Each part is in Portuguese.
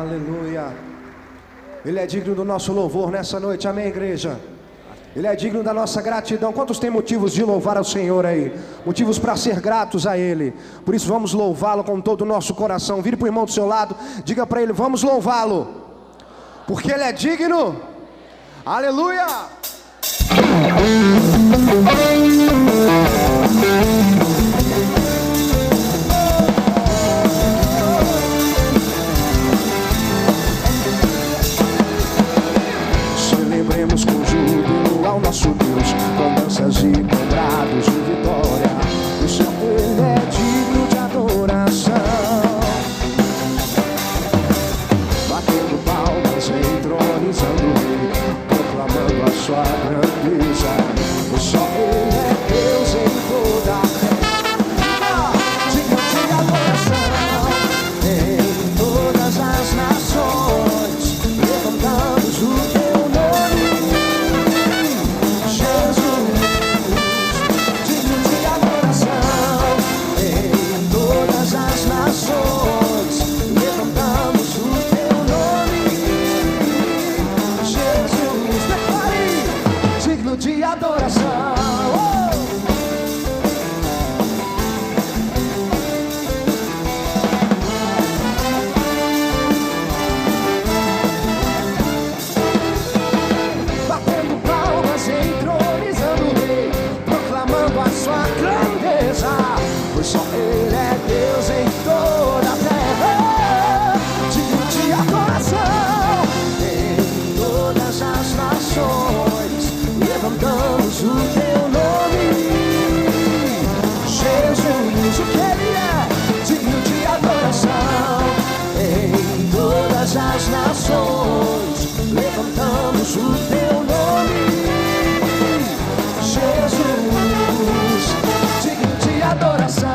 Aleluia. Ele é digno do nosso louvor nessa noite, amém, igreja? Ele é digno da nossa gratidão. Quantos têm motivos de louvar ao Senhor aí? Motivos para ser gratos a Ele. Por isso vamos louvá-lo com todo o nosso coração. Vire para o irmão do seu lado, diga para ele, vamos louvá-lo, porque Ele é digno. Aleluia. Celebremos com júbilo ao nosso Deus, com danças e com brados de vitória. O Senhor, Ele é digno de adoração. Batendo palmas, entronizando o Rei, proclamando a sua grandeza. O Senhor, Ele é Deus em toda a terra, digno de adoração. Em todas as nações levantamos o teu nome, Jesus, digno de adoração. Em todas as nações levantamos o teu nome, Jesus, declare, digno de adoração. Batendo palmas, entronizando o Rei, proclamando a sua grandeza. Pois só Ele é Deus em toda a terra, digno de adoração. Em todas as nações levantamos o teu nome, Jesus, o que Ele é, digno de adoração. Em todas as nações levantamos o teu nome, Jesus, digno de adoração.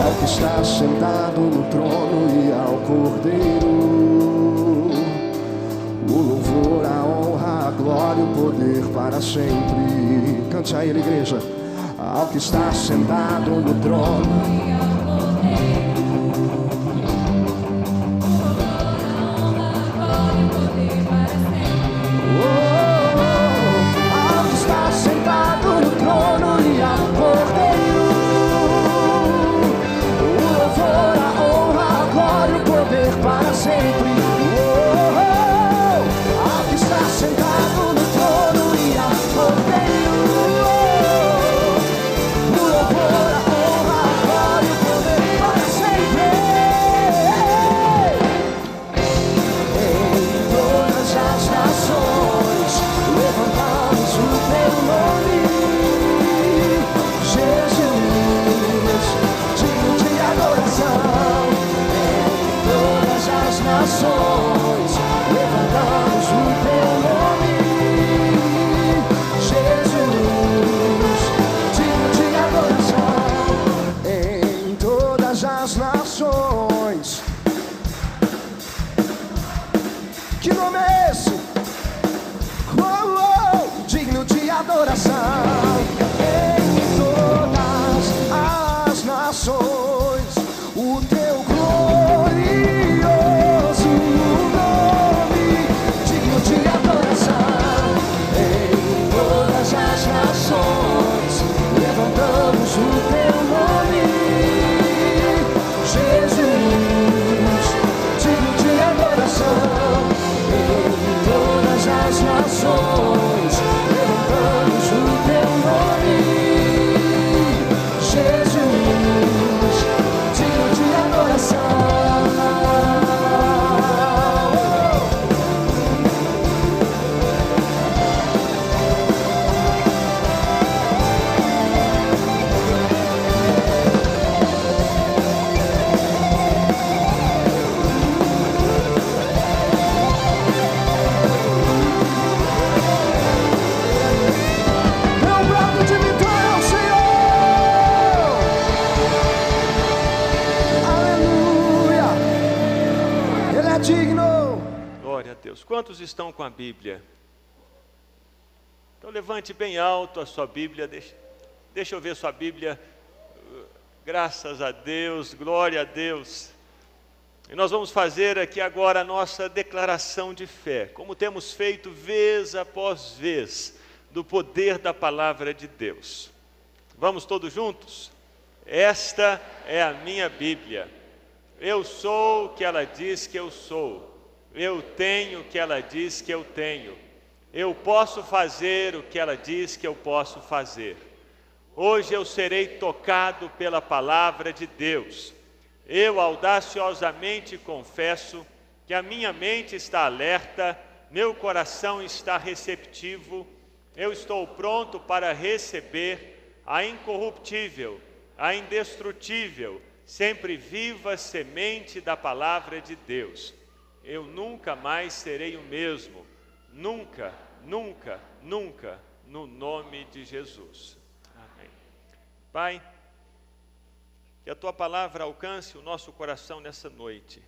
Ao que está sentado no trono e ao Cordeiro, o louvor, a honra, a glória e o poder para sempre. Cante a Ele, igreja. Ao que está sentado no trono. Ao que está sentado no trono e ao Cordeiro, o louvor, a honra, a glória e o poder para sempre. Ao que está sentado no trono e ao Cordeiro, o louvor, a honra, a glória e o quantos estão com a Bíblia? Então levante bem alto a sua Bíblia, deixa eu ver sua Bíblia. Graças a Deus, glória a Deus. E nós vamos fazer aqui agora a nossa declaração de fé, como temos feito vez após vez, do poder da palavra de Deus. Vamos todos juntos? Esta é a minha Bíblia. Eu sou o que ela diz que eu sou. Eu tenho o que ela diz que eu tenho. Eu posso fazer o que ela diz que eu posso fazer. Hoje eu serei tocado pela palavra de Deus. Eu audaciosamente confesso que a minha mente está alerta, meu coração está receptivo, eu estou pronto para receber a incorruptível, a indestrutível, sempre viva semente da palavra de Deus. Eu nunca mais serei o mesmo, nunca, nunca, nunca, no nome de Jesus. Amém. Pai, que a Tua palavra alcance o nosso coração nessa noite.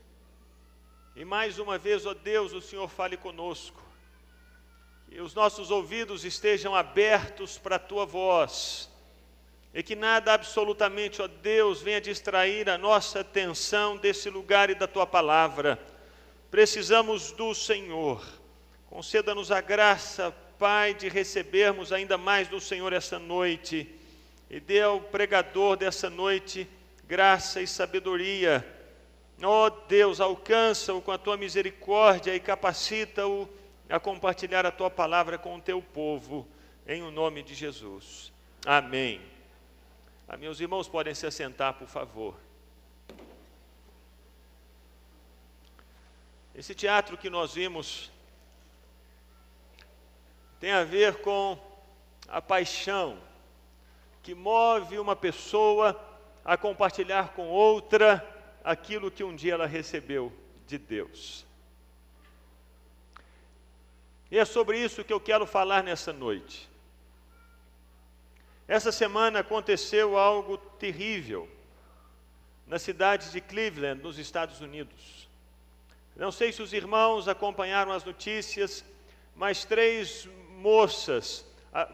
E mais uma vez, ó Deus, o Senhor fale conosco. Que os nossos ouvidos estejam abertos para a Tua voz. E que nada absolutamente, ó Deus, venha distrair a nossa atenção desse lugar e da Tua palavra. Precisamos do Senhor. Conceda-nos a graça, Pai, de recebermos ainda mais do Senhor essa noite. E dê ao pregador dessa noite graça e sabedoria. Ó Deus, alcança-o com a Tua misericórdia e capacita-o a compartilhar a Tua palavra com o Teu povo, em o nome de Jesus. Amém. Meus irmãos podem se assentar, por favor. Esse teatro que nós vimos tem a ver com a paixão que move uma pessoa a compartilhar com outra aquilo que um dia ela recebeu de Deus. E é sobre isso que eu quero falar nessa noite. Essa semana aconteceu algo terrível na cidade de Cleveland, nos Estados Unidos. Não sei se os irmãos acompanharam as notícias, mas 3 moças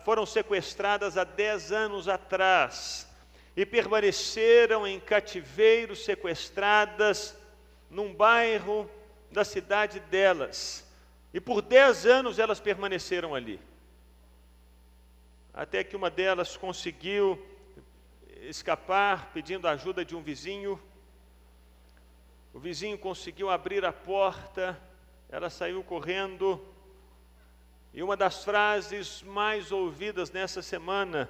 foram sequestradas há 10 anos atrás e permaneceram em cativeiro, sequestradas num bairro da cidade delas. E por 10 anos elas permaneceram ali. Até que uma delas conseguiu escapar, pedindo a ajuda de um vizinho. O vizinho conseguiu abrir a porta, ela saiu correndo. E uma das frases mais ouvidas nessa semana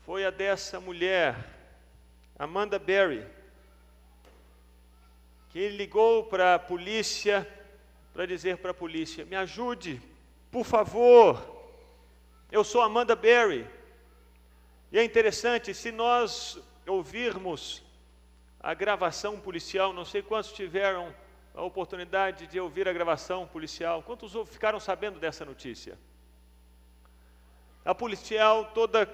foi a dessa mulher, Amanda Berry, que ligou para a polícia para dizer para a polícia: me ajude, por favor, eu sou Amanda Berry. E é interessante, se nós ouvirmos a gravação policial, não sei quantos tiveram a oportunidade de ouvir a gravação policial, quantos ficaram sabendo dessa notícia? A policial toda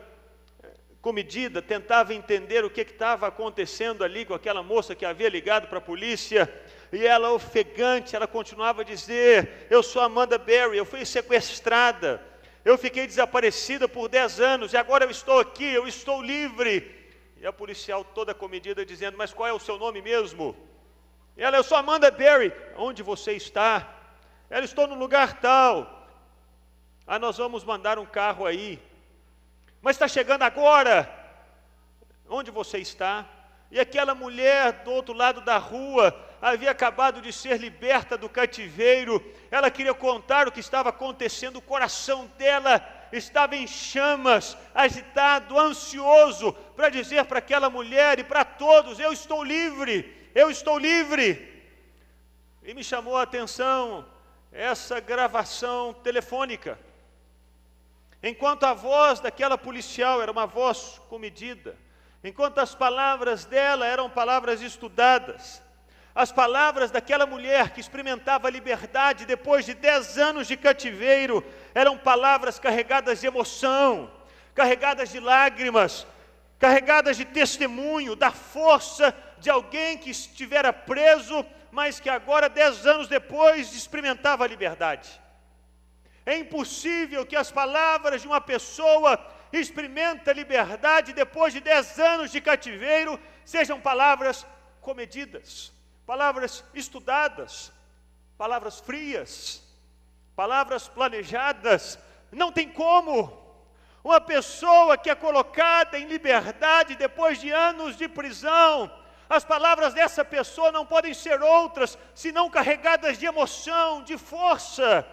comedida tentava entender o que estava acontecendo ali com aquela moça que havia ligado para a polícia, e ela, ofegante, ela continuava a dizer: eu sou Amanda Berry, eu fui sequestrada, eu fiquei desaparecida por 10 anos, e agora eu estou aqui, eu estou livre. E a policial toda comedida dizendo: mas qual é o seu nome mesmo? E ela: eu sou Amanda Berry. Onde você está? Ela: estou no lugar tal. Nós vamos mandar um carro aí. Mas está chegando agora. Onde você está? E aquela mulher do outro lado da rua havia acabado de ser liberta do cativeiro. Ela queria contar o que estava acontecendo. O coração dela estava em chamas, agitado, ansioso, para dizer para aquela mulher e para todos: eu estou livre, eu estou livre. E me chamou a atenção essa gravação telefônica. Enquanto a voz daquela policial era uma voz comedida, enquanto as palavras dela eram palavras estudadas, as palavras daquela mulher que experimentava a liberdade depois de 10 anos de cativeiro eram palavras carregadas de emoção, carregadas de lágrimas, carregadas de testemunho da força de alguém que estivera preso mas que agora, 10 anos depois, experimentava a liberdade. É impossível que as palavras de uma pessoa experimenta liberdade depois de 10 anos de cativeiro sejam palavras comedidas, palavras estudadas, palavras frias, palavras planejadas. Não tem como. Uma pessoa que é colocada em liberdade depois de anos de prisão, as palavras dessa pessoa não podem ser outras, senão carregadas de emoção, de força.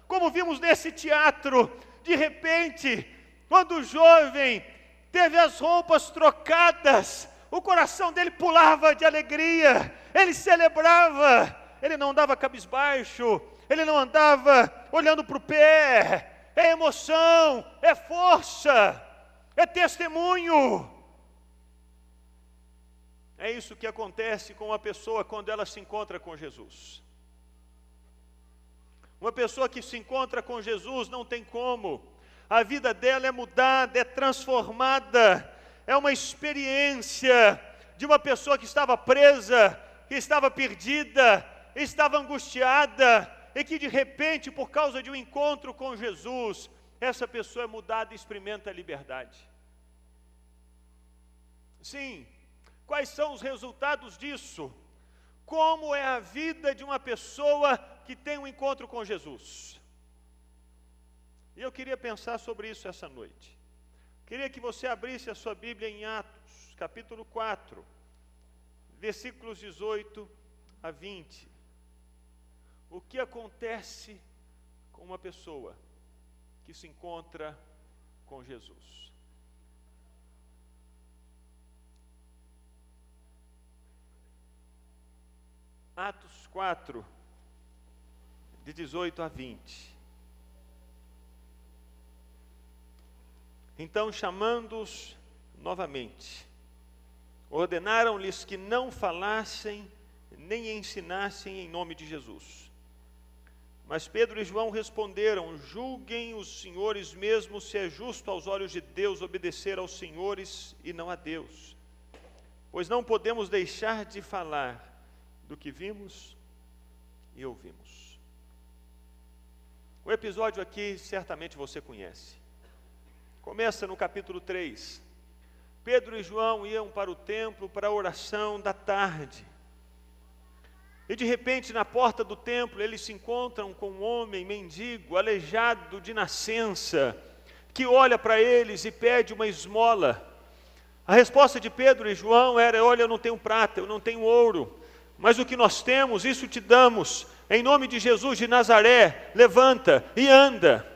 Como vimos nesse teatro, de repente, quando o jovem teve as roupas trocadas, o coração dele pulava de alegria, ele celebrava, ele não andava cabisbaixo, ele não andava olhando para o pé. É emoção, é força, é testemunho. É isso que acontece com uma pessoa quando ela se encontra com Jesus. Uma pessoa que se encontra com Jesus não tem como. A vida dela é mudada, é transformada. É uma experiência de uma pessoa que estava presa, que estava perdida, estava angustiada, e que de repente, por causa de um encontro com Jesus, essa pessoa é mudada e experimenta a liberdade. Sim, quais são os resultados disso? Como é a vida de uma pessoa que tem um encontro com Jesus? E eu queria pensar sobre isso essa noite. Queria que você abrisse a sua Bíblia em Atos, capítulo 4, versículos 18 a 20. O que acontece com uma pessoa que se encontra com Jesus? Atos 4, de 18 a 20. Então, chamando-os novamente, ordenaram-lhes que não falassem nem ensinassem em nome de Jesus. Mas Pedro e João responderam: julguem os senhores mesmos se é justo aos olhos de Deus obedecer aos senhores e não a Deus. Pois não podemos deixar de falar do que vimos e ouvimos. O episódio aqui certamente você conhece. Começa no capítulo 3. Pedro e João iam para o templo para a oração da tarde. E de repente, na porta do templo, eles se encontram com um homem mendigo, aleijado de nascença, que olha para eles e pede uma esmola. A resposta de Pedro e João era: olha, eu não tenho prata, eu não tenho ouro, mas o que nós temos, isso te damos. Em nome de Jesus de Nazaré, levanta e anda.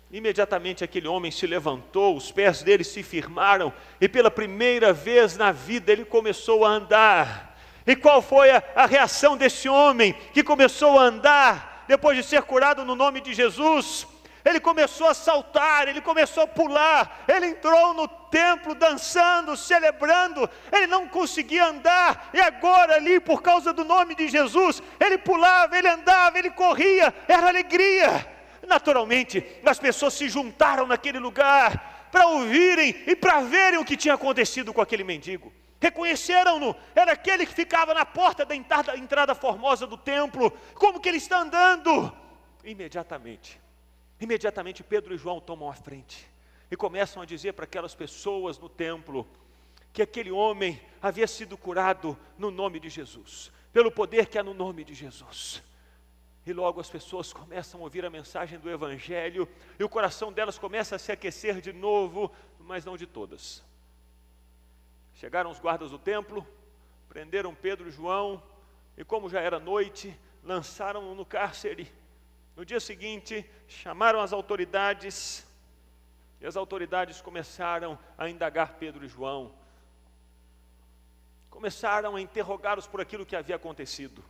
Imediatamente aquele homem se levantou, os pés dele se firmaram, e pela primeira vez na vida ele começou a andar. E qual foi a reação desse homem que começou a andar, depois de ser curado no nome de Jesus? Ele começou a saltar, ele começou a pular, ele entrou no templo dançando, celebrando, ele não conseguia andar, e agora ali, por causa do nome de Jesus, ele pulava, ele andava, ele corria, era alegria. Naturalmente, as pessoas se juntaram naquele lugar, para ouvirem e para verem o que tinha acontecido com aquele mendigo. Reconheceram-no, era aquele que ficava na porta da entrada formosa do templo. Como que ele está andando? Imediatamente Pedro e João tomam a frente e começam a dizer para aquelas pessoas no templo que aquele homem havia sido curado no nome de Jesus, pelo poder que há no nome de Jesus. E logo as pessoas começam a ouvir a mensagem do Evangelho, e o coração delas começa a se aquecer de novo, mas não de todas. Chegaram os guardas do templo, prenderam Pedro e João, e como já era noite, lançaram-no no cárcere. No dia seguinte, chamaram as autoridades, e as autoridades começaram a indagar Pedro e João. Começaram a interrogá-los por aquilo que havia acontecido.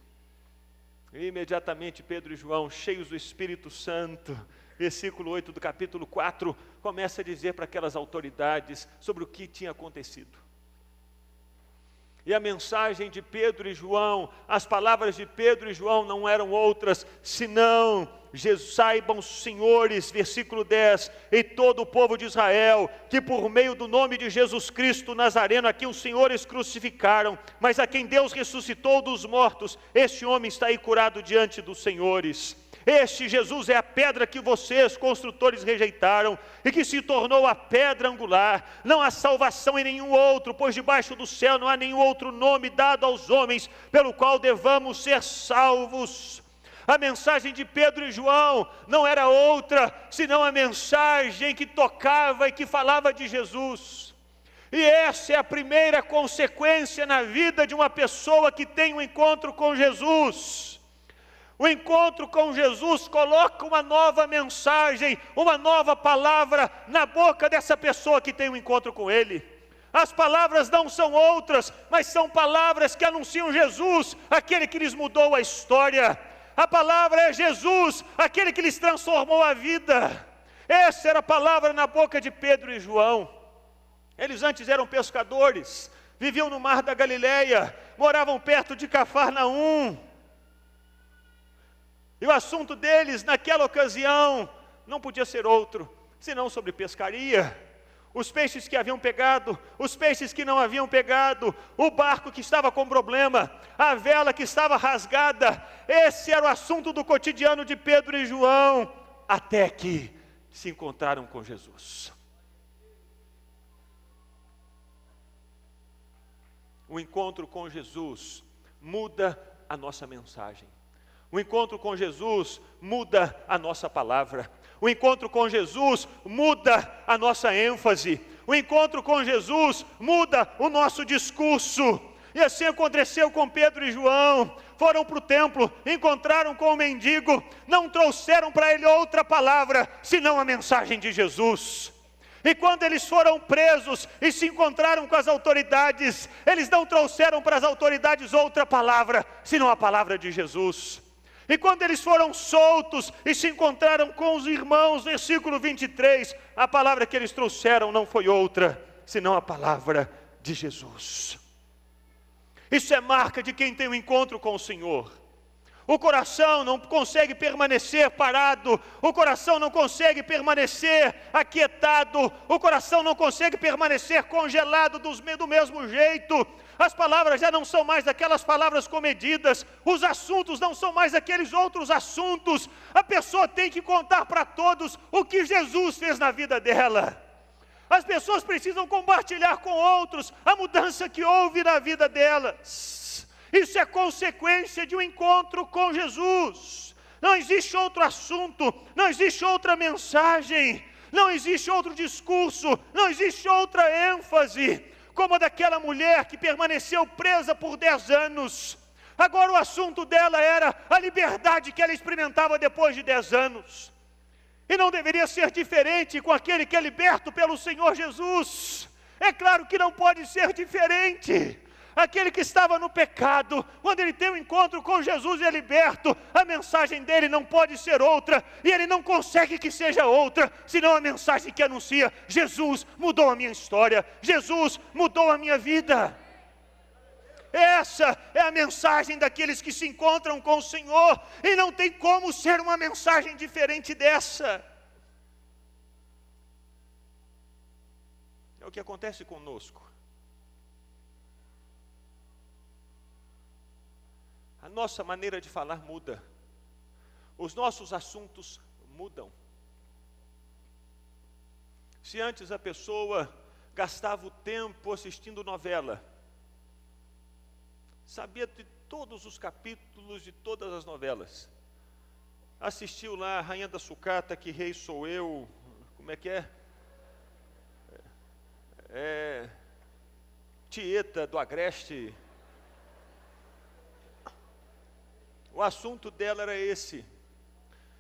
E imediatamente Pedro e João, cheios do Espírito Santo, versículo 8 do capítulo 4, começa a dizer para aquelas autoridades sobre o que tinha acontecido. E a mensagem de Pedro e João, as palavras de Pedro e João não eram outras, senão, saibam os senhores, versículo 10, e todo o povo de Israel, que por meio do nome de Jesus Cristo Nazareno, a quem os senhores crucificaram, mas a quem Deus ressuscitou dos mortos, este homem está aí curado diante dos senhores. Este Jesus é a pedra que vocês, construtores, rejeitaram, e que se tornou a pedra angular. Não há salvação em nenhum outro, pois debaixo do céu não há nenhum outro nome dado aos homens, pelo qual devamos ser salvos. A mensagem de Pedro e João não era outra, senão a mensagem que tocava e que falava de Jesus. E essa é a primeira consequência na vida de uma pessoa que tem um encontro com Jesus. O encontro com Jesus coloca uma nova mensagem, uma nova palavra na boca dessa pessoa que tem um encontro com Ele. As palavras não são outras, mas são palavras que anunciam Jesus, aquele que lhes mudou a história. A palavra é Jesus, aquele que lhes transformou a vida. Essa era a palavra na boca de Pedro e João. Eles antes eram pescadores, viviam no mar da Galileia, moravam perto de Cafarnaum. E o assunto deles, naquela ocasião, não podia ser outro, senão sobre pescaria. Os peixes que haviam pegado, os peixes que não haviam pegado, o barco que estava com problema, a vela que estava rasgada. Esse era o assunto do cotidiano de Pedro e João, até que se encontraram com Jesus. O encontro com Jesus muda a nossa mensagem. O encontro com Jesus muda a nossa palavra. O encontro com Jesus muda a nossa ênfase. O encontro com Jesus muda o nosso discurso. E assim aconteceu com Pedro e João. Foram para o templo, encontraram com o mendigo, não trouxeram para ele outra palavra, senão a mensagem de Jesus. E quando eles foram presos e se encontraram com as autoridades, eles não trouxeram para as autoridades outra palavra, senão a palavra de Jesus. E quando eles foram soltos e se encontraram com os irmãos, versículo 23, a palavra que eles trouxeram não foi outra, senão a palavra de Jesus. Isso é marca de quem tem um encontro com o Senhor. O coração não consegue permanecer parado, o coração não consegue permanecer aquietado, o coração não consegue permanecer congelado do mesmo jeito. As palavras já não são mais aquelas palavras comedidas, os assuntos não são mais aqueles outros assuntos. A pessoa tem que contar para todos o que Jesus fez na vida dela. As pessoas precisam compartilhar com outros a mudança que houve na vida delas. Isso é consequência de um encontro com Jesus. Não existe outro assunto, não existe outra mensagem, não existe outro discurso, não existe outra ênfase, como a daquela mulher que permaneceu presa por 10 anos. Agora o assunto dela era a liberdade que ela experimentava depois de 10 anos. E não deveria ser diferente com aquele que é liberto pelo Senhor Jesus. É claro que não pode ser diferente. Aquele que estava no pecado, quando ele tem um encontro com Jesus e é liberto, a mensagem dele não pode ser outra, e ele não consegue que seja outra, senão a mensagem que anuncia: Jesus mudou a minha história, Jesus mudou a minha vida. Essa é a mensagem daqueles que se encontram com o Senhor, e não tem como ser uma mensagem diferente dessa. É o que acontece conosco. A nossa maneira de falar muda, os nossos assuntos mudam. Se antes a pessoa gastava o tempo assistindo novela, sabia de todos os capítulos de todas as novelas, assistiu lá a Rainha da Sucata, Que Rei Sou Eu, como é que é? Tieta do Agreste. O assunto dela era esse.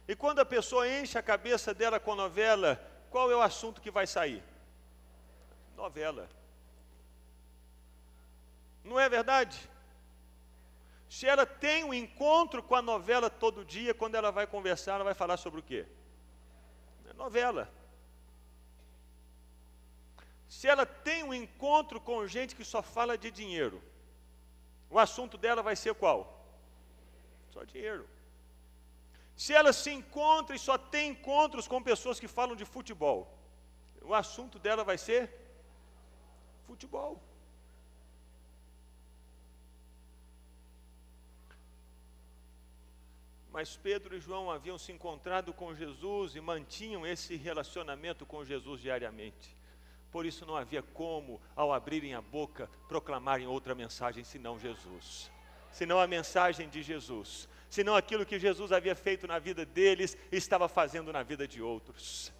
E quando a pessoa enche a cabeça dela com novela, qual é o assunto que vai sair? Novela. Não é verdade? Se ela tem um encontro com a novela todo dia, quando ela vai conversar, ela vai falar sobre o quê? É novela. Se ela tem um encontro com gente que só fala de dinheiro, o assunto dela vai ser qual? Só dinheiro. Se ela se encontra e só tem encontros com pessoas que falam de futebol, o assunto dela vai ser futebol. Mas Pedro e João haviam se encontrado com Jesus e mantinham esse relacionamento com Jesus diariamente. Por isso não havia como, ao abrirem a boca, proclamarem outra mensagem senão Jesus. Senão a mensagem de Jesus. Senão aquilo que Jesus havia feito na vida deles, estava fazendo na vida de outros.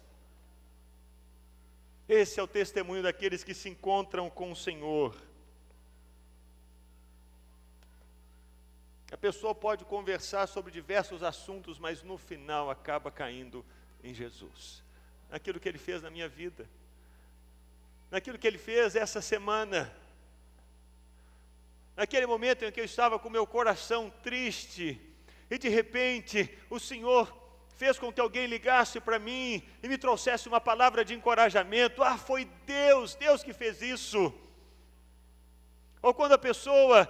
Esse é o testemunho daqueles que se encontram com o Senhor. A pessoa pode conversar sobre diversos assuntos, mas no final acaba caindo em Jesus. Naquilo que Ele fez na minha vida. Naquilo que Ele fez essa semana. Naquele momento em que eu estava com meu coração triste, e de repente o Senhor fez com que alguém ligasse para mim e me trouxesse uma palavra de encorajamento. Ah, foi Deus que fez isso. Ou quando a pessoa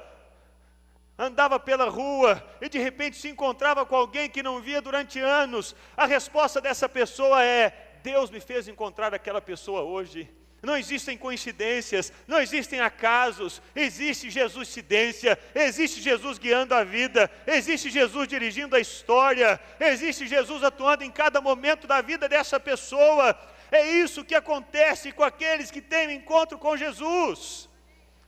andava pela rua e de repente se encontrava com alguém que não via durante anos, a resposta dessa pessoa é: Deus me fez encontrar aquela pessoa hoje. Não existem coincidências, não existem acasos, existe Jesuscidência, existe Jesus guiando a vida, existe Jesus dirigindo a história, existe Jesus atuando em cada momento da vida dessa pessoa. É isso que acontece com aqueles que têm um encontro com Jesus.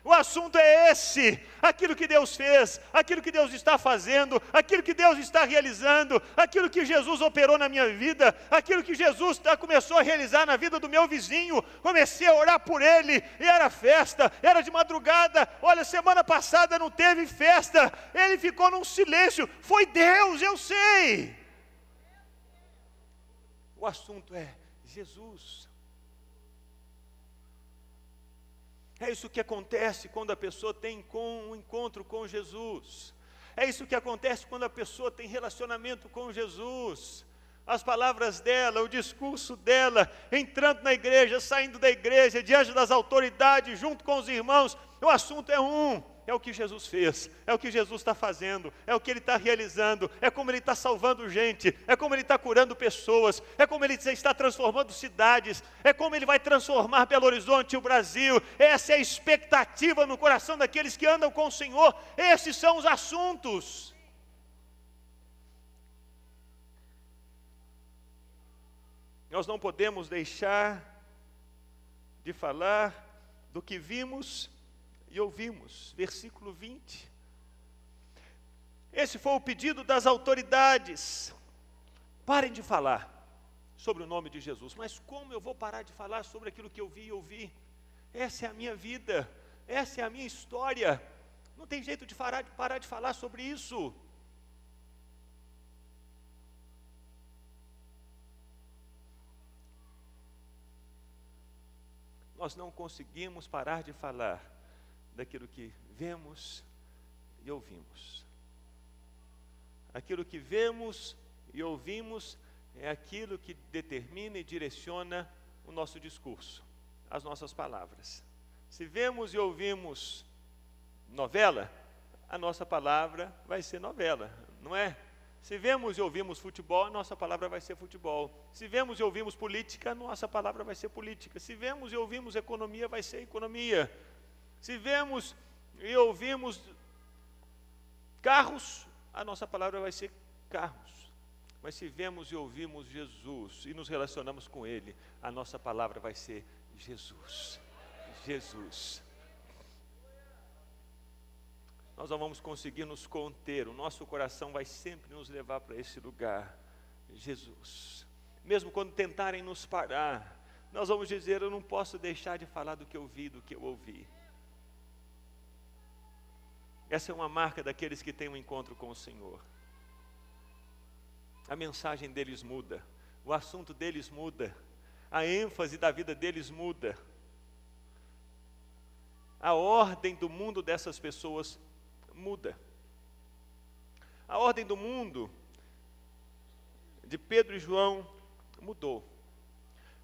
O assunto é esse, aquilo que Deus fez, aquilo que Deus está fazendo, aquilo que Deus está realizando, aquilo que Jesus operou na minha vida, aquilo que Jesus começou a realizar na vida do meu vizinho. Comecei a orar por ele, e era festa, era de madrugada. Olha, semana passada não teve festa, ele ficou num silêncio. Foi Deus, eu sei. O assunto é Jesus. É isso que acontece quando a pessoa tem um encontro com Jesus. É isso que acontece quando a pessoa tem relacionamento com Jesus. As palavras dela, o discurso dela, entrando na igreja, saindo da igreja, diante das autoridades, junto com os irmãos, o assunto é é o que Jesus fez, é o que Jesus está fazendo, é o que Ele está realizando, é como Ele está salvando gente, é como Ele está curando pessoas, é como Ele está transformando cidades, é como Ele vai transformar Belo Horizonte e o Brasil. Essa é a expectativa no coração daqueles que andam com o Senhor. Esses são os assuntos. Nós não podemos deixar de falar do que vimos e ouvimos. Versículo 20. Esse foi o pedido das autoridades. Parem de falar sobre o nome de Jesus. Mas como eu vou parar de falar sobre aquilo que eu vi e ouvi? Essa é a minha vida, essa é a minha história. Não tem jeito de parar de falar sobre isso. Nós não conseguimos parar de falar daquilo que vemos e ouvimos. Aquilo que vemos e ouvimos é aquilo que determina e direciona o nosso discurso, as nossas palavras. Se vemos e ouvimos novela, a nossa palavra vai ser novela, não é? Se vemos e ouvimos futebol, a nossa palavra vai ser futebol. Se vemos e ouvimos política, a nossa palavra vai ser política. Se vemos e ouvimos economia, vai ser economia. Se vemos e ouvimos carros, a nossa palavra vai ser carros. Mas se vemos e ouvimos Jesus e nos relacionamos com Ele, a nossa palavra vai ser Jesus. Jesus. Nós não vamos conseguir nos conter, o nosso coração vai sempre nos levar para esse lugar, Jesus. Mesmo quando tentarem nos parar, nós vamos dizer: eu não posso deixar de falar do que eu vi, do que eu ouvi. Essa é uma marca daqueles que têm um encontro com o Senhor. A mensagem deles muda, o assunto deles muda, a ênfase da vida deles muda. A ordem do mundo dessas pessoas muda. A ordem do mundo de Pedro e João mudou.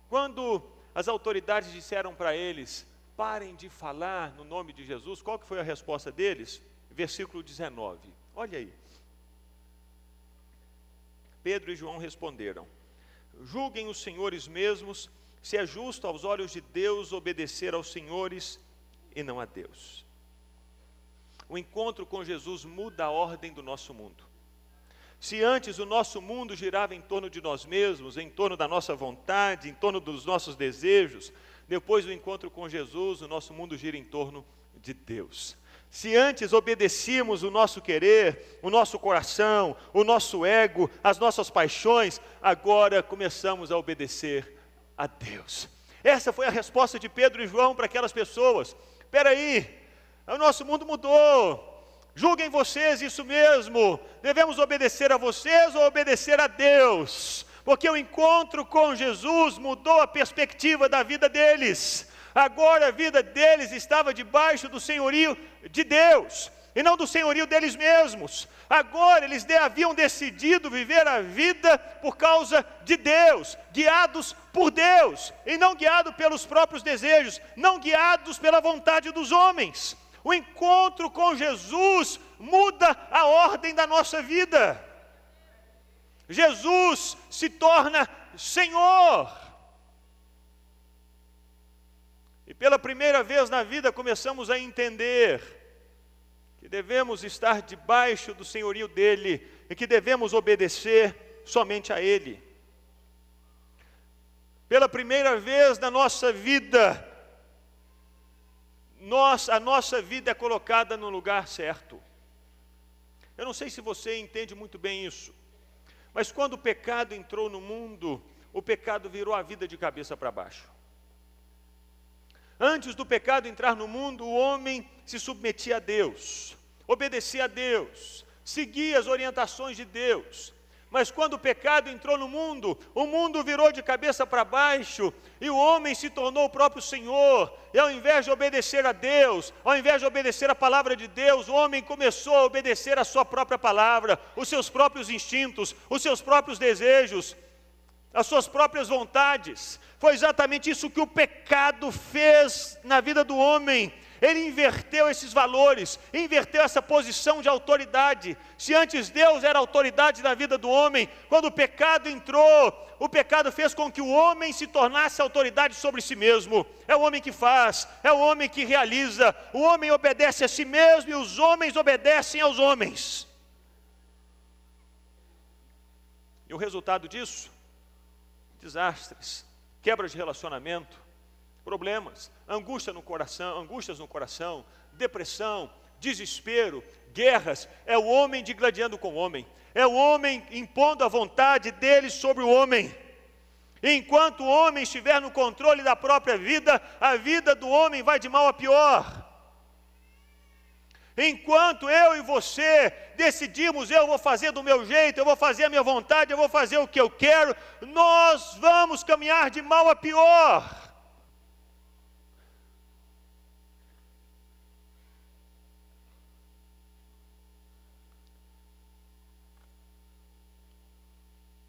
Quando as autoridades disseram para eles: parem de falar no nome de Jesus, qual que foi a resposta deles? versículo 19. Olha aí. Pedro e João responderam: julguem os senhores mesmos se é justo aos olhos de Deus obedecer aos senhores e não a Deus. O encontro com Jesus muda a ordem do nosso mundo. Se antes o nosso mundo girava em torno de nós mesmos, em torno da nossa vontade, em torno dos nossos desejos, depois do encontro com Jesus, o nosso mundo gira em torno de Deus. Se antes obedecíamos o nosso querer, o nosso coração, o nosso ego, as nossas paixões, agora começamos a obedecer a Deus. Essa foi a resposta de Pedro e João para aquelas pessoas. Espera aí, o nosso mundo mudou. Julguem vocês isso mesmo. Devemos obedecer a vocês ou obedecer a Deus? Porque o encontro com Jesus mudou a perspectiva da vida deles. Agora a vida deles estava debaixo do senhorio de Deus, e não do senhorio deles mesmos. Agora eles haviam decidido viver a vida por causa de Deus, guiados por Deus, e não guiados pelos próprios desejos, não guiados pela vontade dos homens. O encontro com Jesus muda a ordem da nossa vida. Jesus se torna Senhor. E pela primeira vez na vida começamos a entender que devemos estar debaixo do senhorio dele e que devemos obedecer somente a ele. Pela primeira vez na nossa vida, a nossa vida é colocada no lugar certo. Eu não sei se você entende muito bem isso, mas quando o pecado entrou no mundo, o pecado virou a vida de cabeça para baixo. Antes do pecado entrar no mundo, o homem se submetia a Deus, obedecia a Deus, seguia as orientações de Deus. Mas quando o pecado entrou no mundo, o mundo virou de cabeça para baixo, e o homem se tornou o próprio Senhor. E ao invés de obedecer a Deus, ao invés de obedecer a palavra de Deus, o homem começou a obedecer a sua própria palavra, os seus próprios instintos, os seus próprios desejos, as suas próprias vontades. Foi exatamente isso que o pecado fez na vida do homem. Ele inverteu esses valores, inverteu essa posição de autoridade. Se antes Deus era autoridade na vida do homem, quando o pecado entrou, o pecado fez com que o homem se tornasse autoridade sobre si mesmo. É o homem que faz, é o homem que realiza, o homem obedece a si mesmo e os homens obedecem aos homens. E o resultado disso? Desastres, quebras de relacionamento, problemas, angústias no coração, depressão, desespero, guerras. É o homem digladiando com o homem, é o homem impondo a vontade dele sobre o homem. E enquanto o homem estiver no controle da própria vida, a vida do homem vai de mal a pior. Enquanto eu e você decidimos, eu vou fazer do meu jeito, eu vou fazer a minha vontade, eu vou fazer o que eu quero, nós vamos caminhar de mal a pior.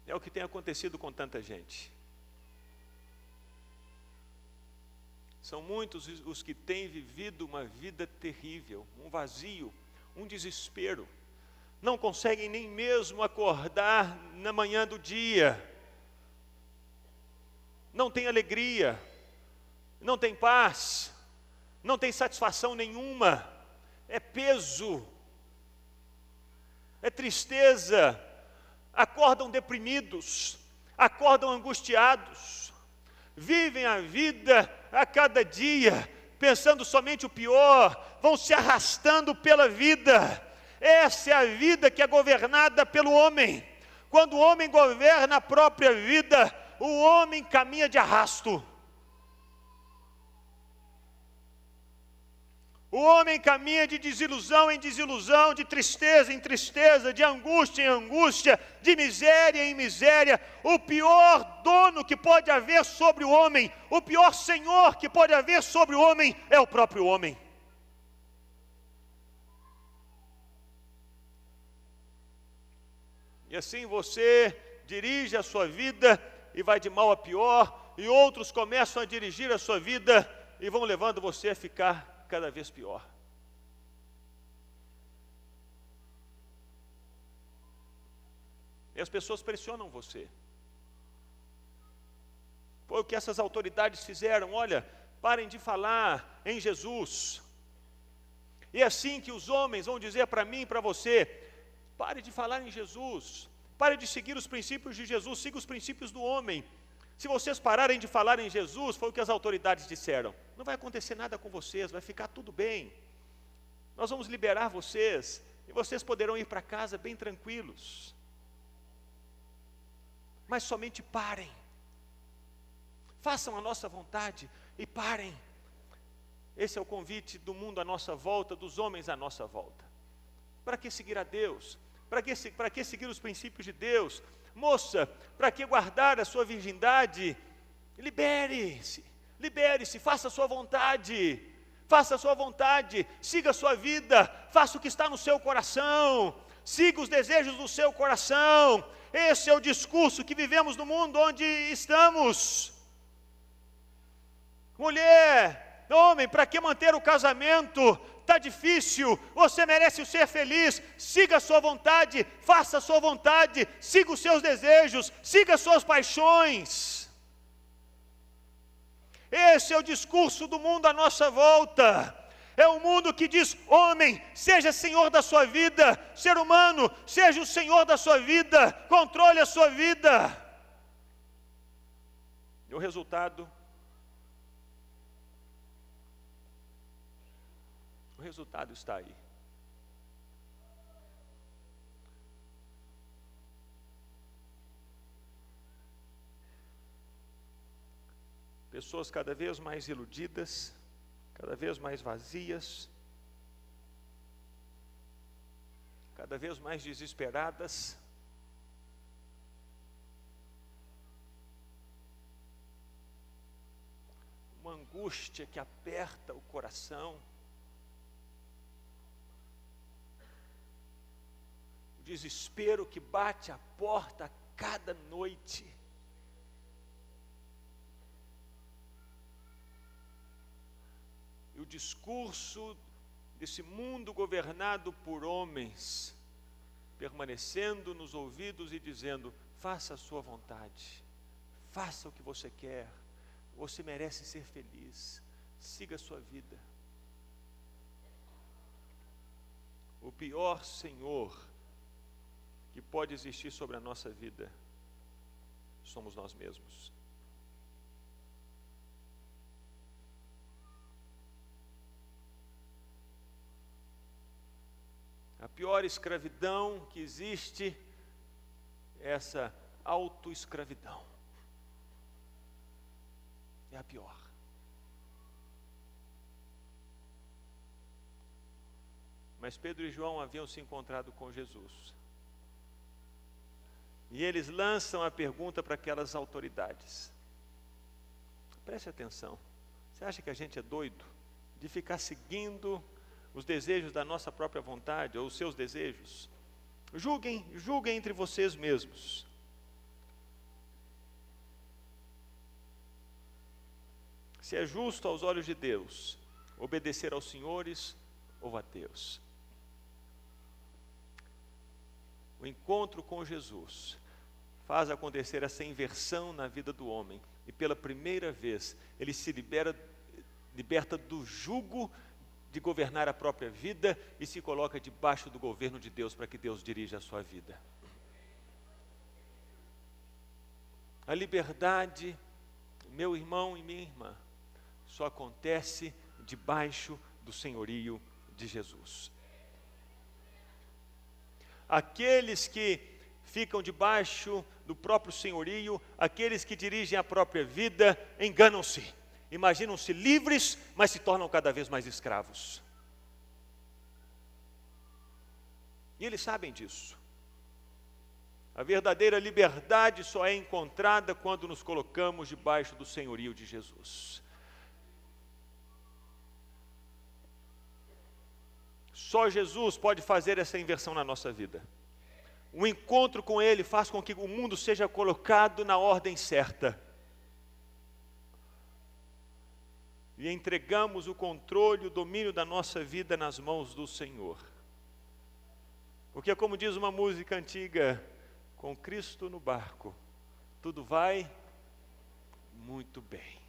É o que tem acontecido com tanta gente. São muitos os que têm vivido uma vida terrível, um vazio, um desespero. Não conseguem nem mesmo acordar na manhã do dia. Não tem alegria, não tem paz, não tem satisfação nenhuma. É peso, é tristeza. Acordam deprimidos, acordam angustiados, vivem a vida a cada dia, pensando somente o pior, vão se arrastando pela vida. Essa é a vida que é governada pelo homem. Quando o homem governa a própria vida, o homem caminha de arrasto. O homem caminha de desilusão em desilusão, de tristeza em tristeza, de angústia em angústia, de miséria em miséria. O pior dono que pode haver sobre o homem, o pior senhor que pode haver sobre o homem é o próprio homem. E assim você dirige a sua vida e vai de mal a pior, e outros começam a dirigir a sua vida e vão levando você a ficar cada vez pior. E as pessoas pressionam você. Foi o que essas autoridades fizeram. Olha, parem de falar em Jesus. E é assim que os homens vão dizer para mim e para você: pare de falar em Jesus. Pare de seguir os princípios de Jesus, siga os princípios do homem. Se vocês pararem de falar em Jesus, foi o que as autoridades disseram, não vai acontecer nada com vocês, vai ficar tudo bem. Nós vamos liberar vocês, e vocês poderão ir para casa bem tranquilos. Mas somente parem. Façam a nossa vontade e parem. Esse é o convite do mundo à nossa volta, dos homens à nossa volta. Para que seguir a Deus? Para que seguir os princípios de Deus? Moça, para que guardar a sua virgindade? Libere-se, faça a sua vontade, siga a sua vida, faça o que está no seu coração, siga os desejos do seu coração. Esse é o discurso que vivemos no mundo onde estamos. Mulher, homem, para que manter o casamento? Está difícil, você merece ser feliz, siga a sua vontade, faça a sua vontade, siga os seus desejos, siga as suas paixões. Esse é o discurso do mundo à nossa volta. É um mundo que diz: homem, seja senhor da sua vida, ser humano, seja o senhor da sua vida, controle a sua vida. E o resultado está aí. Pessoas cada vez mais iludidas, cada vez mais vazias, cada vez mais desesperadas. Uma angústia que aperta o coração. O desespero que bate a porta a cada noite. E o discurso desse mundo governado por homens, permanecendo nos ouvidos e dizendo: faça a sua vontade, faça o que você quer, você merece ser feliz, siga a sua vida. O pior senhor que pode existir sobre a nossa vida somos nós mesmos. A pior escravidão que existe é essa autoescravidão. É a pior. Mas Pedro e João haviam se encontrado com Jesus. E eles lançam a pergunta para aquelas autoridades. Preste atenção. Você acha que a gente é doido de ficar seguindo os desejos da nossa própria vontade, ou os seus desejos? Julguem entre vocês mesmos. Se é justo aos olhos de Deus obedecer aos senhores ou a Deus. O encontro com Jesus faz acontecer essa inversão na vida do homem, e pela primeira vez ele se liberta do jugo de governar a própria vida e se coloca debaixo do governo de Deus, para que Deus dirija a sua vida. A liberdade, meu irmão e minha irmã, só acontece debaixo do senhorio de Jesus. Aqueles que ficam debaixo do próprio senhorio, aqueles que dirigem a própria vida, enganam-se. Imaginam-se livres, mas se tornam cada vez mais escravos. E eles sabem disso. A verdadeira liberdade só é encontrada quando nos colocamos debaixo do senhorio de Jesus. Só Jesus pode fazer essa inversão na nossa vida. O encontro com Ele faz com que o mundo seja colocado na ordem certa. E entregamos o controle, o domínio da nossa vida nas mãos do Senhor. Porque, como diz uma música antiga, com Cristo no barco, tudo vai muito bem.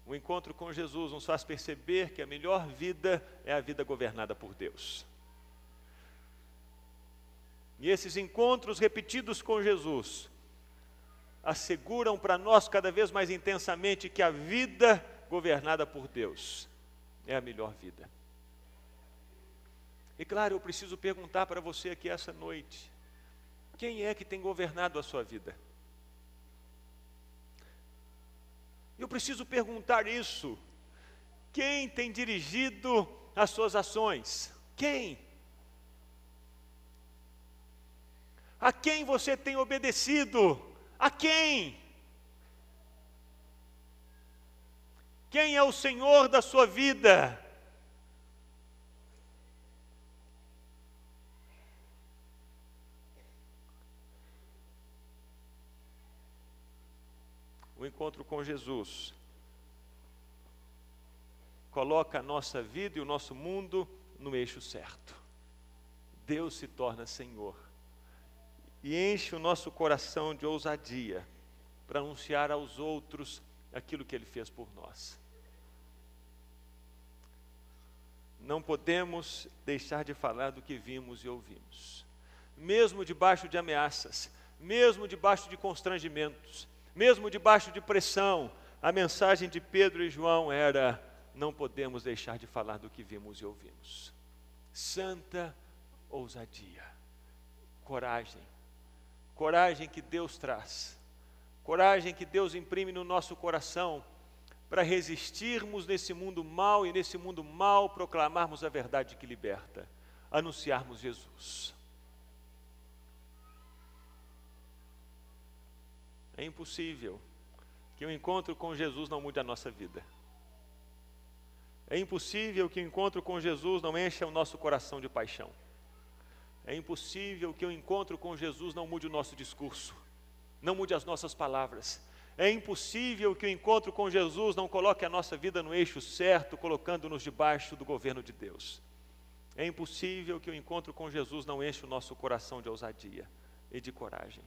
O encontro com Jesus nos faz perceber que a melhor vida é a vida governada por Deus. E esses encontros repetidos com Jesus asseguram para nós cada vez mais intensamente que a vida governada por Deus é a melhor vida. E claro, eu preciso perguntar para você aqui essa noite: quem é que tem governado a sua vida? Eu preciso perguntar isso: quem tem dirigido as suas ações? Quem? A quem você tem obedecido? A quem? Quem é o Senhor da sua vida? O encontro com Jesus coloca a nossa vida e o nosso mundo no eixo certo. Deus se torna Senhor e enche o nosso coração de ousadia para anunciar aos outros aquilo que Ele fez por nós. Não podemos deixar de falar do que vimos e ouvimos, mesmo debaixo de ameaças, mesmo debaixo de constrangimentos, mesmo debaixo de pressão. A mensagem de Pedro e João era: não podemos deixar de falar do que vimos e ouvimos. Santa ousadia, coragem, coragem que Deus traz, coragem que Deus imprime no nosso coração para resistirmos nesse mundo mau e nesse mundo mau proclamarmos a verdade que liberta, anunciarmos Jesus. É impossível que o encontro com Jesus não mude a nossa vida. É impossível que o encontro com Jesus não encha o nosso coração de paixão. É impossível que o encontro com Jesus não mude o nosso discurso, não mude as nossas palavras. É impossível que o encontro com Jesus não coloque a nossa vida no eixo certo, colocando-nos debaixo do governo de Deus. É impossível que o encontro com Jesus não enche o nosso coração de ousadia e de coragem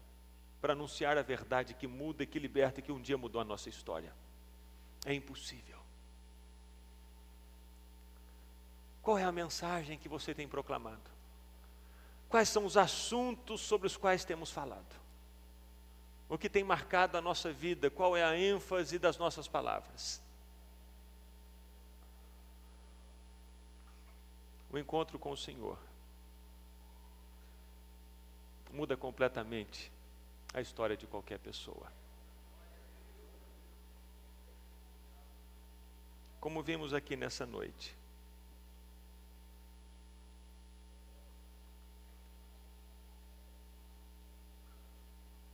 para anunciar a verdade que muda e que liberta e que um dia mudou a nossa história. É impossível. Qual é a mensagem que você tem proclamado? Quais são os assuntos sobre os quais temos falado? O que tem marcado a nossa vida? Qual é a ênfase das nossas palavras? O encontro com o Senhor muda completamente a história de qualquer pessoa. Como vimos aqui nessa noite,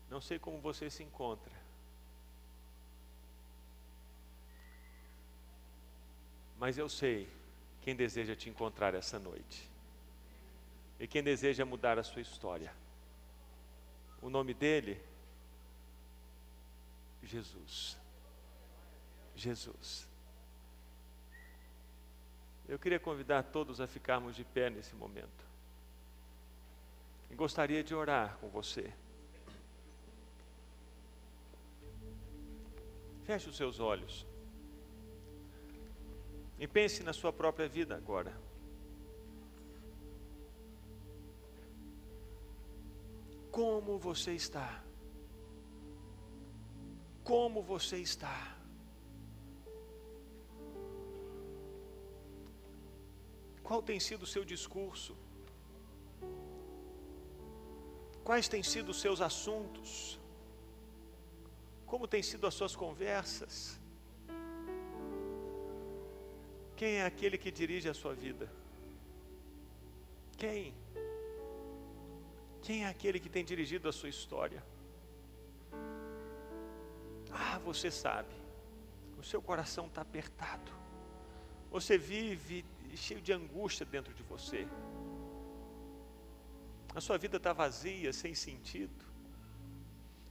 não sei como você se encontra, mas eu sei quem deseja te encontrar essa noite e quem deseja mudar a sua história. O nome dele, Jesus. Jesus. Eu queria convidar todos a ficarmos de pé nesse momento. E gostaria de orar com você. Feche os seus olhos. E pense na sua própria vida agora. Como você está? Como você está? Qual tem sido o seu discurso? Quais têm sido os seus assuntos? Como têm sido as suas conversas? Quem é aquele que dirige a sua vida? Quem? Quem é aquele que tem dirigido a sua história? Ah, você sabe. O seu coração está apertado. Você vive cheio de angústia dentro de você. A sua vida está vazia, sem sentido.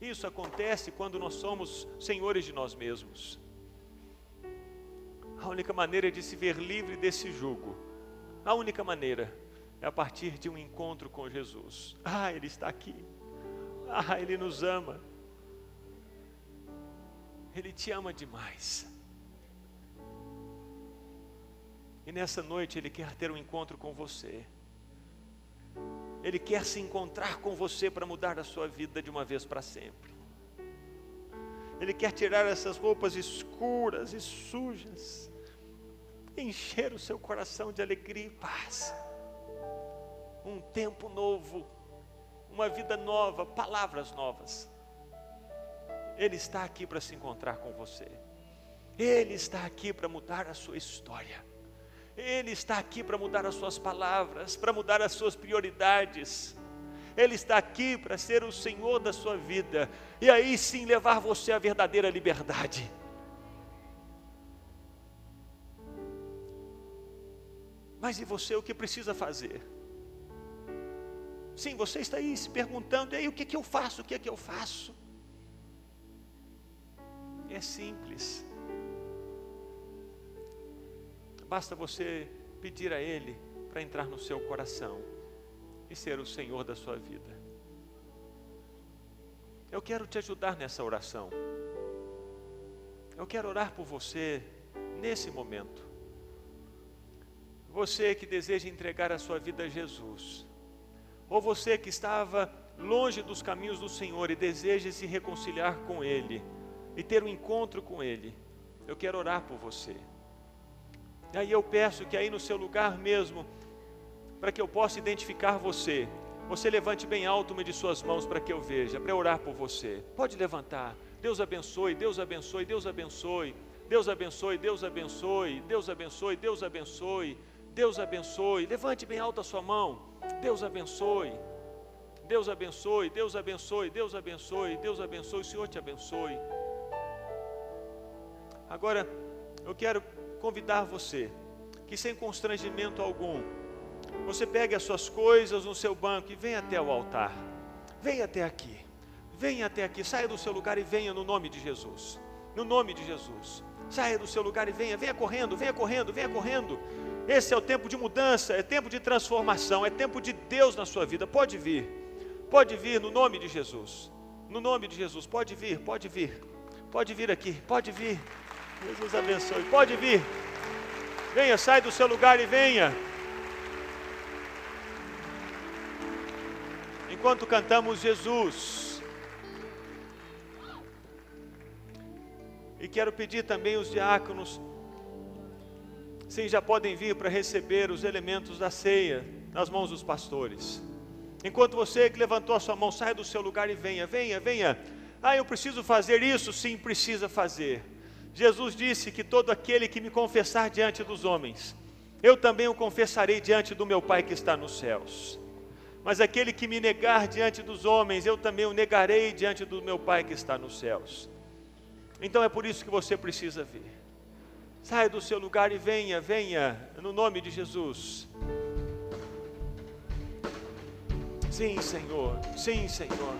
Isso acontece quando nós somos senhores de nós mesmos. A única maneira de se ver livre desse jugo A única maneira é a partir de um encontro com Jesus. Ah, Ele está aqui. Ah, Ele nos ama. Ele te ama demais. E nessa noite Ele quer ter um encontro com você. Ele quer se encontrar com você para mudar a sua vida de uma vez para sempre. Ele quer tirar essas roupas escuras e sujas, encher o seu coração de alegria e paz. Um tempo novo, uma vida nova, palavras novas. Ele está aqui para se encontrar com você. Ele está aqui para mudar a sua história. Ele está aqui para mudar as suas palavras, para mudar as suas prioridades. Ele está aqui para ser o Senhor da sua vida, e aí sim levar você à verdadeira liberdade. Mas e você, o que precisa fazer? Sim, você está aí se perguntando, e aí o que eu faço, o que eu faço? É simples. Basta você pedir a Ele para entrar no seu coração e ser o Senhor da sua vida. Eu quero te ajudar nessa oração. Eu quero orar por você nesse momento. Você que deseja entregar a sua vida a Jesus, ou você que estava longe dos caminhos do Senhor e deseja se reconciliar com Ele e ter um encontro com Ele, eu quero orar por você. E aí eu peço que aí no seu lugar mesmo, para que eu possa identificar você, você levante bem alto uma de suas mãos para que eu veja, para eu orar por você. Pode levantar. Deus abençoe, Deus abençoe, Deus abençoe, Deus abençoe, Deus abençoe, Deus abençoe, Deus abençoe, Deus abençoe. Levante bem alto a sua mão. Deus abençoe, Deus abençoe, Deus abençoe, Deus abençoe, Deus abençoe, o Senhor te abençoe. Agora, eu quero convidar você, que sem constrangimento algum, você pegue as suas coisas no seu banco e venha até o altar. Venha até aqui. Venha até aqui. Saia do seu lugar e venha no nome de Jesus. No nome de Jesus. Saia do seu lugar e venha. Venha correndo, venha correndo, venha correndo. Esse é o tempo de mudança, é tempo de transformação, é tempo de Deus na sua vida. Pode vir no nome de Jesus. No nome de Jesus, pode vir aqui, pode vir. Jesus abençoe, pode vir. Venha, sai do seu lugar e venha. Enquanto cantamos Jesus, e quero pedir também os diáconos, sim, já podem vir para receber os elementos da ceia nas mãos dos pastores. Enquanto você que levantou a sua mão, saia do seu lugar e venha. Ah, eu preciso fazer isso? Sim, precisa fazer. Jesus disse que todo aquele que me confessar diante dos homens, eu também o confessarei diante do meu Pai que está nos céus. Mas aquele que me negar diante dos homens, eu também o negarei diante do meu Pai que está nos céus. Então é por isso que você precisa vir. Saia do seu lugar e venha, no nome de Jesus. Sim, Senhor, sim, Senhor.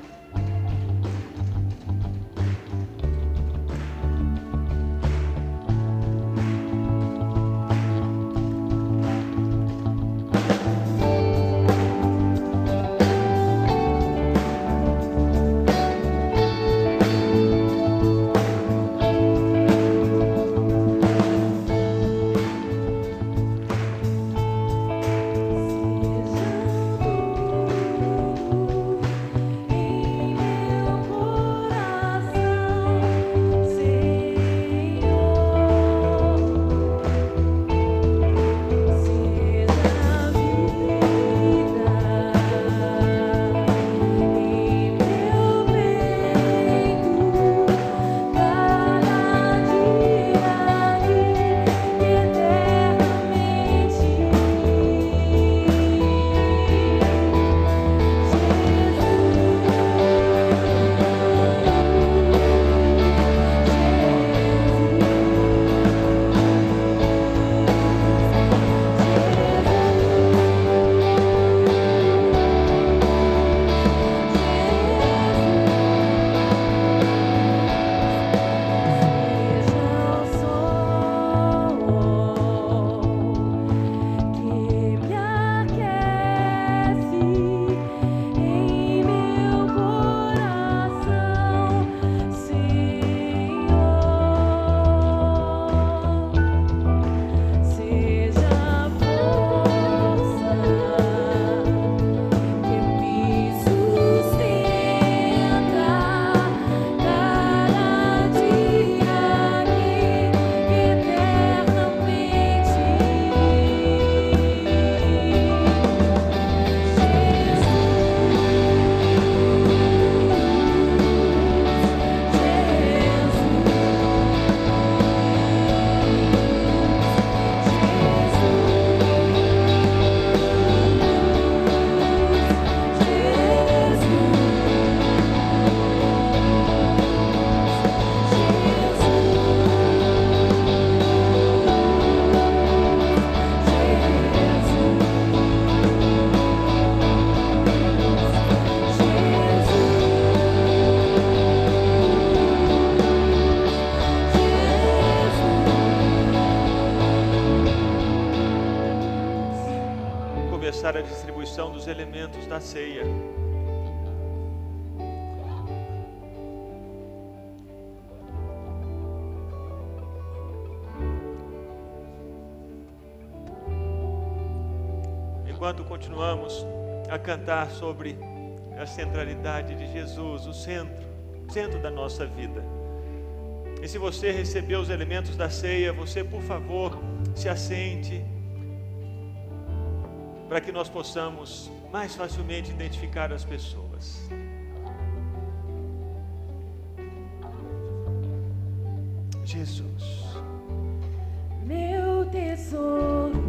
começar a distribuição dos elementos da ceia. Enquanto continuamos a cantar sobre a centralidade de Jesus, o centro da nossa vida. E se você recebeu os elementos da ceia, você, por favor, se assente, para que nós possamos mais facilmente identificar as pessoas. Jesus, meu tesouro.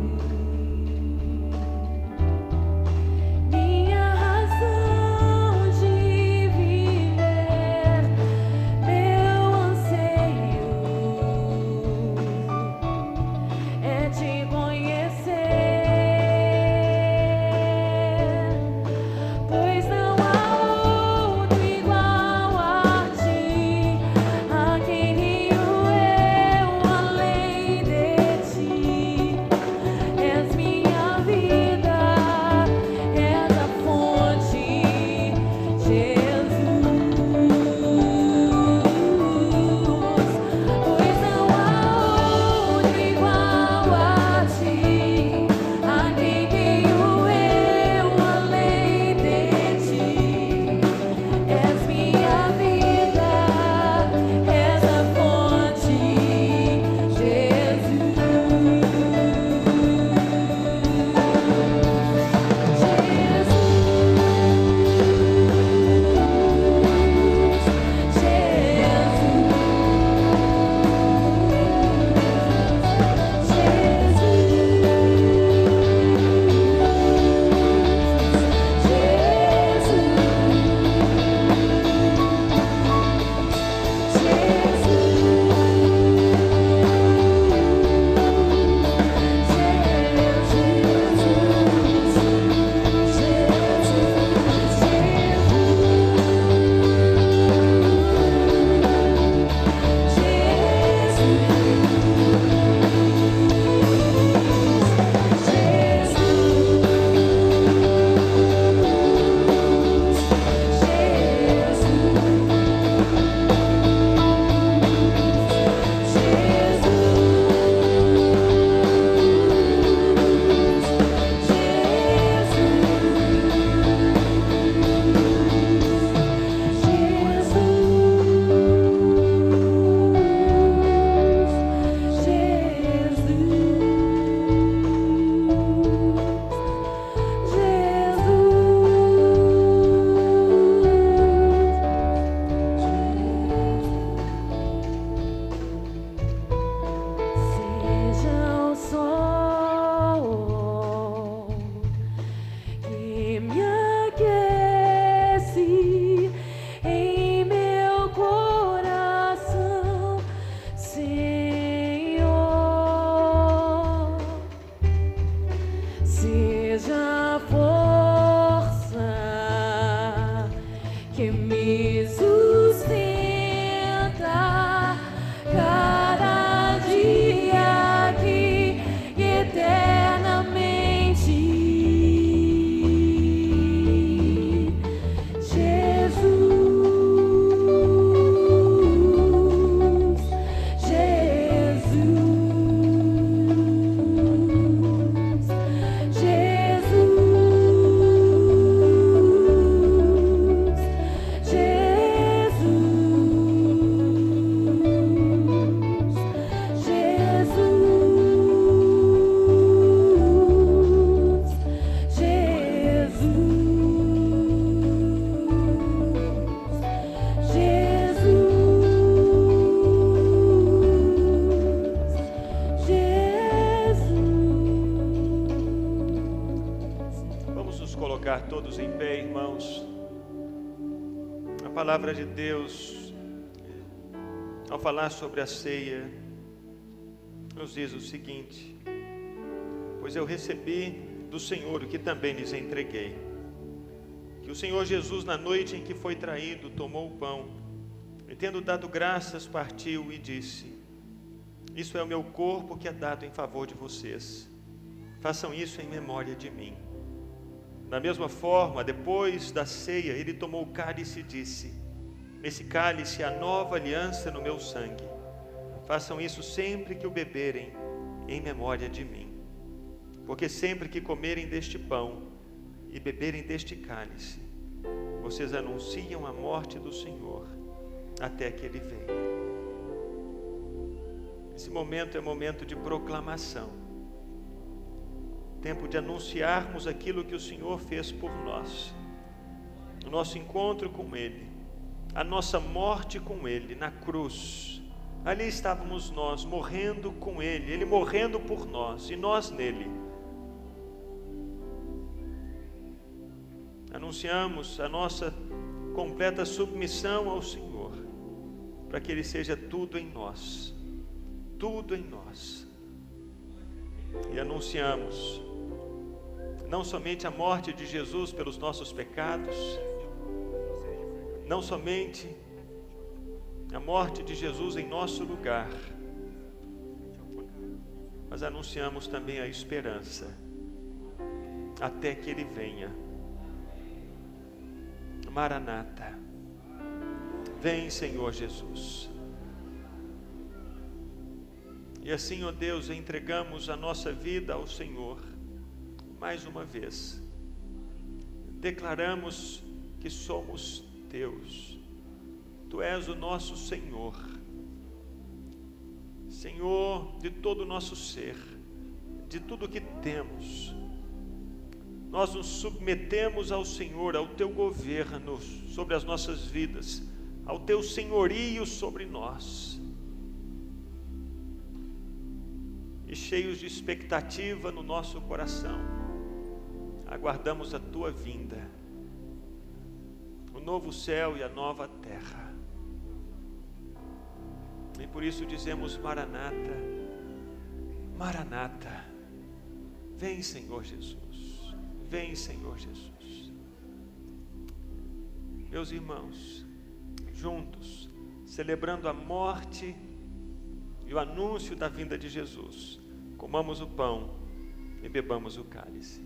Todos em pé, irmãos. A palavra de Deus, ao falar sobre a ceia, nos diz o seguinte: pois eu recebi do Senhor o que também lhes entreguei, que o Senhor Jesus, na noite em que foi traído, tomou o pão e, tendo dado graças, partiu e disse: isso é o meu corpo que é dado em favor de vocês, façam isso em memória de mim. Da mesma forma, depois da ceia, ele tomou o cálice e disse: esse cálice é a nova aliança no meu sangue. Façam isso sempre que o beberem, em memória de mim. Porque sempre que comerem deste pão e beberem deste cálice, vocês anunciam a morte do Senhor até que Ele venha. Esse momento é momento de proclamação, tempo de anunciarmos aquilo que o Senhor fez por nós, o nosso encontro com Ele, a nossa morte com Ele na cruz. Ali estávamos nós, morrendo com Ele, Ele morrendo por nós e nós nele. Anunciamos a nossa completa submissão ao Senhor, para que Ele seja tudo em nós, tudo em nós. E anunciamos não somente a morte de Jesus pelos nossos pecados, não somente a morte de Jesus em nosso lugar, mas anunciamos também a esperança até que Ele venha. Maranata, vem, Senhor Jesus. E assim, ó Deus, entregamos a nossa vida ao Senhor mais uma vez. Declaramos que somos Teus. Tu és o nosso Senhor, Senhor de todo o nosso ser, de tudo que temos. Nós nos submetemos ao Senhor, ao Teu governo sobre as nossas vidas, ao Teu senhorio sobre nós. E cheios de expectativa no nosso coração, aguardamos a Tua vinda, o novo céu e a nova terra. E por isso dizemos: Maranata, Maranata, vem, Senhor Jesus, vem, Senhor Jesus. Meus irmãos, juntos, celebrando a morte e o anúncio da vinda de Jesus, comamos o pão e bebamos o cálice.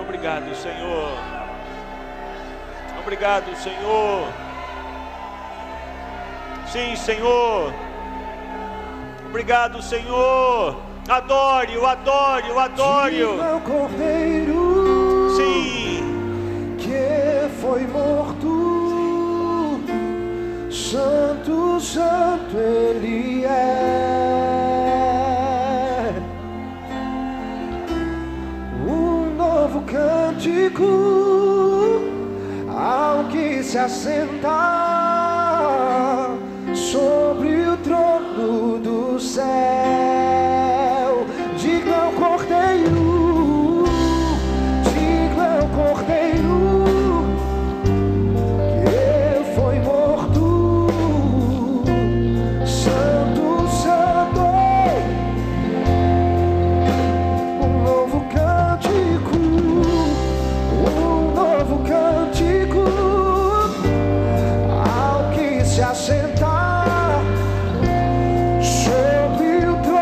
Obrigado, Senhor. Obrigado, Senhor. Sim, Senhor. Obrigado, Senhor. Adore-o, adore-o, adore-o. Diga ao Cordeiro, sim, que foi morto, santo, santo Ele é. Um novo cântico ao que se assentar sobre o trono do céu. Diga ao Cordeiro, diga ao Cordeiro, que foi morto, santo, santo. Um novo cântico, um novo cântico ao que se assentar sobre o trono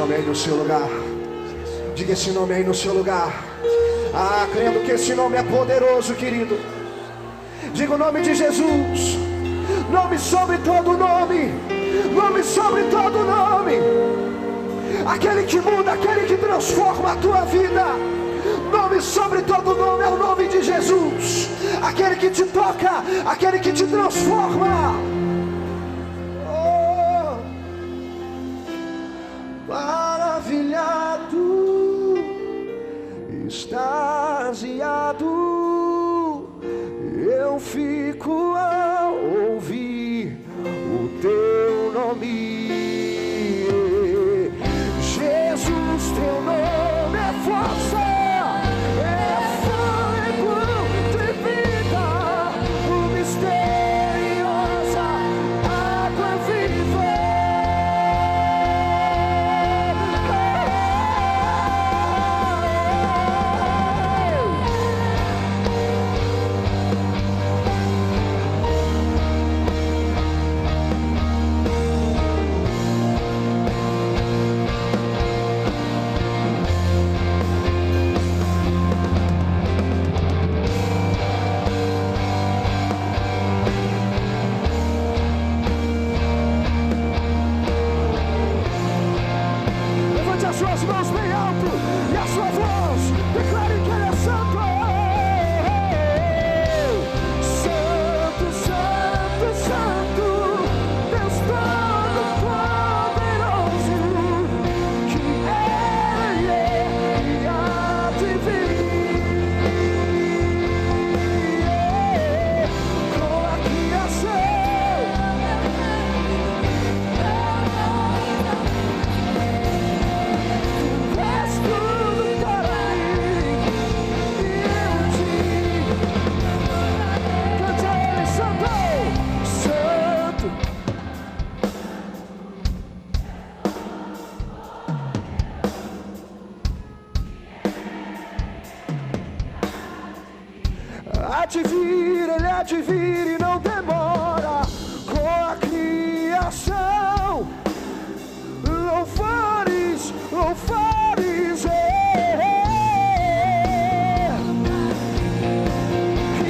nome aí no seu lugar. Diga esse nome aí no seu lugar. Ah, crendo que esse nome é poderoso, querido. Diga o nome de Jesus. Nome sobre todo nome. Nome sobre todo nome. Aquele que muda, aquele que transforma a tua vida. Nome sobre todo nome é o nome de Jesus. Aquele que te toca, aquele que te transforma. Oh, maravilhado, extasiado, eu fico ao ouvir o teu nome. Jesus, teu nome é força, é fôlego de vida, o misteriosa água viva. Levante as suas mãos bem alto e a sua voz declare que Ele é santo. Santo, santo, santo, Deus Todo-Poderoso, que Ele é e há de vir. Com a criação, és tudo para mim, e eu te cante a Ele, santo, santo. Há de vir, Ele há de vir e não demora. Com a criação, louvores, louvores, e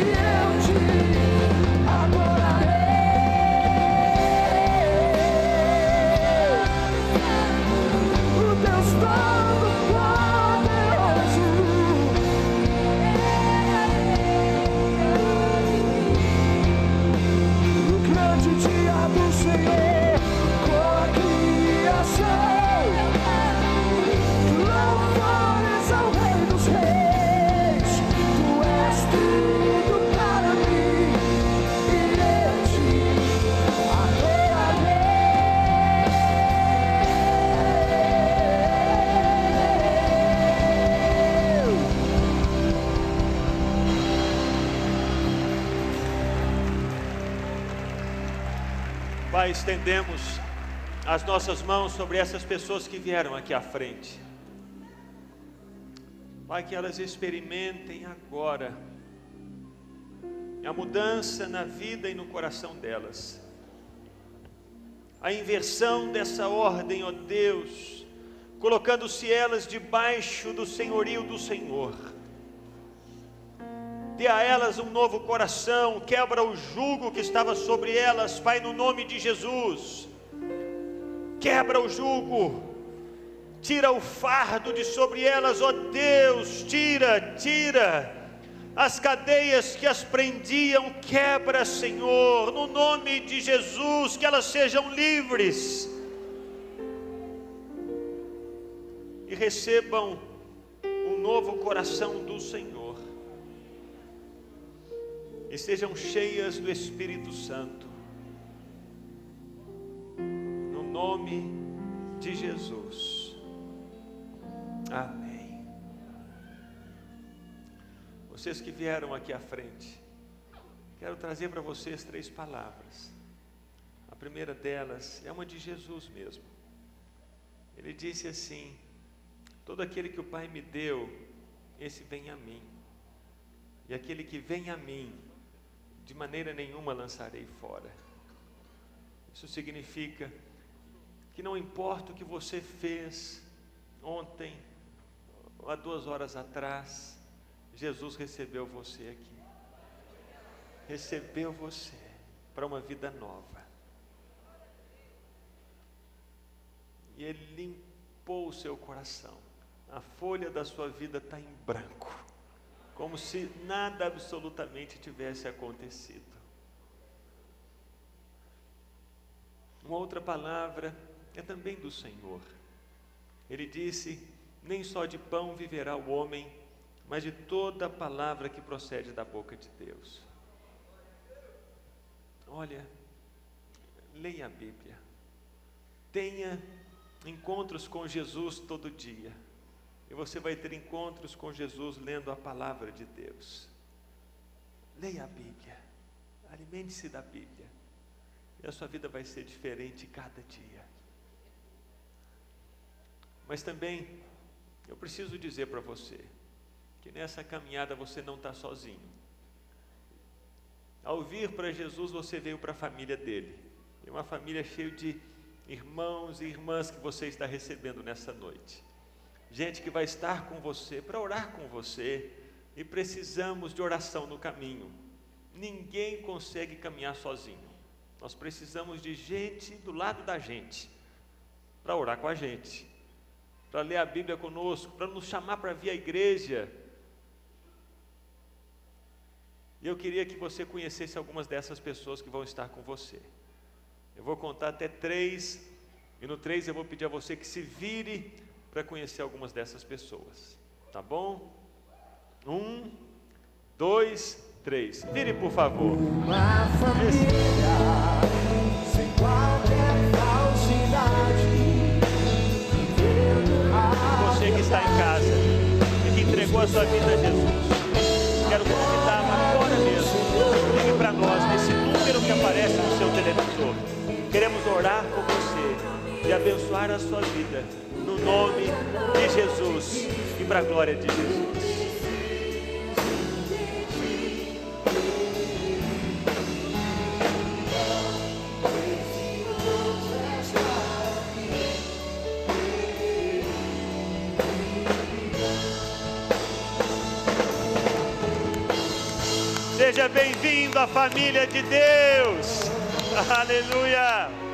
eu te adorarei. O Deus Todo-Poderoso, o grande dia do Senhor, com a criação, louvores ao Rei dos Reis. Tu és tudo para mim, e eu te adorarei. Pai, estendemos as nossas mãos sobre essas pessoas que vieram aqui à frente. Pai, que elas experimentem agora a mudança na vida e no coração delas. A inversão dessa ordem, ó Deus, colocando-se elas debaixo do senhorio do Senhor. Dê a elas um novo coração, quebra o jugo que estava sobre elas, Pai, no nome de Jesus. Quebra o jugo, tira o fardo de sobre elas, ó Deus, tira as cadeias que as prendiam, quebra, Senhor, no nome de Jesus, que elas sejam livres e recebam um novo coração do Senhor. E sejam cheias do Espírito Santo, no nome de Jesus, amém. Vocês que vieram aqui à frente, quero trazer para vocês 3 palavras. A primeira delas é uma de Jesus mesmo. Ele disse assim: todo aquele que o Pai me deu, esse vem a mim, e aquele que vem a mim, de maneira nenhuma lançarei fora. Isso significa que não importa o que você fez ontem, há 2 horas atrás, Jesus recebeu você aqui. Recebeu você para uma vida nova. E Ele limpou o seu coração. A folha da sua vida está em branco, como se nada absolutamente tivesse acontecido. Uma outra palavra é também do Senhor. Ele disse: nem só de pão viverá o homem, mas de toda palavra que procede da boca de Deus. Olha, leia a Bíblia, tenha encontros com Jesus todo dia, e você vai ter encontros com Jesus lendo a palavra de Deus. Leia a Bíblia, alimente-se da Bíblia, e a sua vida vai ser diferente cada dia. Mas também, eu preciso dizer para você, que nessa caminhada você não está sozinho. Ao vir para Jesus, você veio para a família dele. É uma família cheia de irmãos e irmãs que você está recebendo nessa noite. Gente que vai estar com você, para orar com você, e precisamos de oração no caminho. Ninguém consegue caminhar sozinho. Nós precisamos de gente do lado da gente, para orar com a gente, para ler a Bíblia conosco, para nos chamar para vir à igreja. E eu queria que você conhecesse algumas dessas pessoas que vão estar com você. Eu vou contar até 3, e no 3 eu vou pedir a você que se vire para conhecer algumas dessas pessoas, tá bom? 1, 2, 3, vire por favor. Uma família sem qualquer falsidade. Você que está em casa e que entregou a sua vida a Jesus, quero convidar agora mesmo, ligue para nós nesse número que aparece no seu televisor. Queremos orar por você e abençoar a sua vida, no nome de Jesus e para a glória de Jesus. Seja bem-vindo à família de Deus. Aleluia.